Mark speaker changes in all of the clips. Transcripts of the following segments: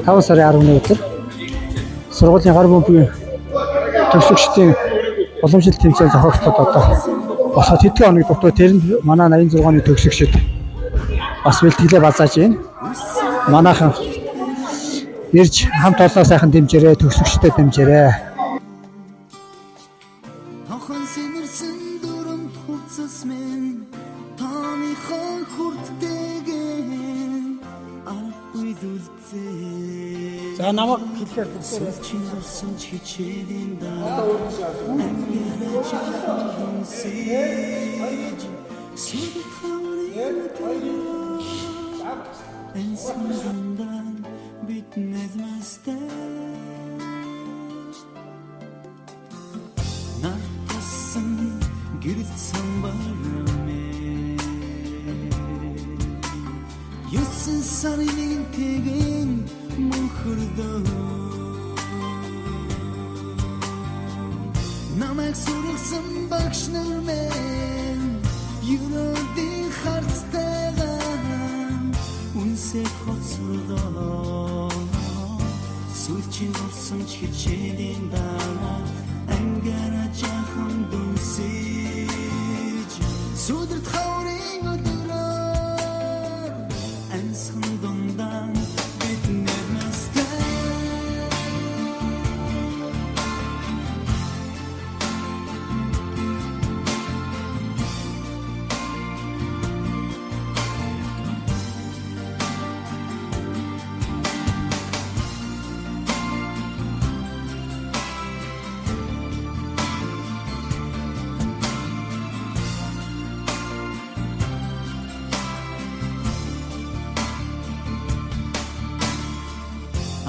Speaker 1: 5 сарын 11 өдөр сургуулийн гар бөмбөгийн төгсөгчдийн уламжлалт тэмцээн зохиогчдод одоо босоод хэдэн хоног дутуу тэрэнд манай 86-ны төгсөгчд бас бэлтгэлээ базааж байна. Манайхан ирж хамт олоо сайхан дэмжээрэй, төгсөгчдөд дэмжээрэй. За намайг хэлэхээр
Speaker 2: намайг сургасан багш нар минь юуны харцтайгаа үнсээ хоцролоо сүлжин болсон хичээлийн дараа ангара жахан дүнсэж сүдэрт хаврын өдрөөр ансан дундан бид нэрмэстэй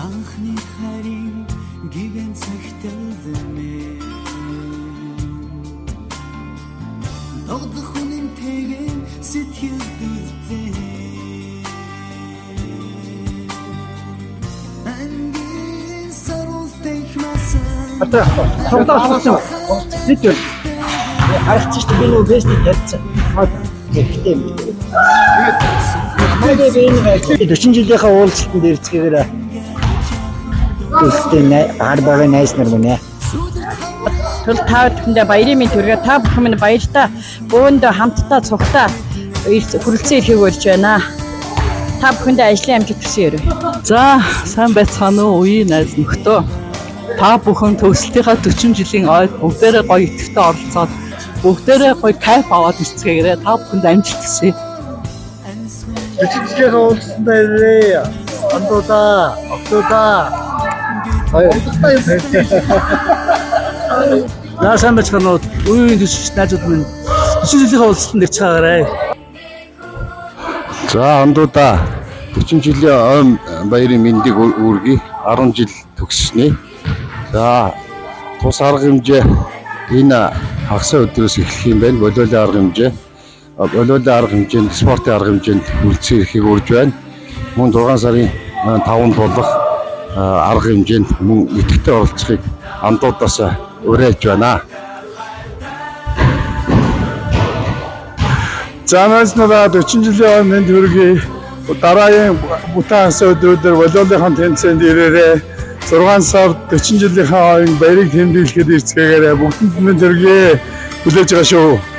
Speaker 2: анхны харин гигэн цагтэлзэмэ догдох үнэн тэгэн сэтгэл дүрзээ ангин сарултэх масан
Speaker 1: тогтоолсон зэтэл харагч чинь би нөө бэстийг ярьсан. Гэхдээ тэгээд би 40 жилийнхаа уулзалтанд ирцгээгээр Тэстэнэ арбагийн найс нар мөнэ.
Speaker 3: Төл та бүхэндээ баярын мэнд хүргээ. Та бүхэн минь баяртай бөөндөө хамтдаа цугтаа хүрэлцэн ирэхийг урьж байна. Та бүхэндээ ажлын амжилт хүсье.
Speaker 4: За сайн байцгаана уу үеийн найз нөхдөө. Та бүхэн төгсөлтийнхаа 40 жилийн ойд бүгдээрээ гоё идэвхтэй оролцоод бүгдээрээ гоё кайф аваад ирцгээгээрэй. Та бүхэнд амжилт хүсье.
Speaker 1: Тэтгэж уулзсандаа ирээ. Андуудаа, октоудаа.
Speaker 4: Яасан бачханууд үеийн төсөгч найзууд минь 40 жилийнхаа уулзалтанд ирж байгаарай.
Speaker 5: За андуудаа 40 жилийн ойн баярын мэндийг үүргэе. 10 жил төгссөнэ. За тус арга хэмжээ энэ хагас өдрөөс эхлэх юм байна. Волейболын арга хэмжээ. Волейболын арга хэмжээнд спортын арга хэмжээнд хүрэлцэн ирэхийг урьж байна. Мөн 6 сарын 5-нд болох арга хэмжээнд мөн идэвхтэй оролцохыг андуудаас уриалж байна.
Speaker 6: За манайснаа 40 жилийн өмнө хүргэе. Дараагийн бүтээн өдрүүдээр волейболын тэмцээнд ирээрээ 6 сард 40 жилийнхаа ойн баярыг тэмдэглэхэд ирцгээгээрэй. Бүгдэнд минь хүргэе. Хүлээж байгаа шүү.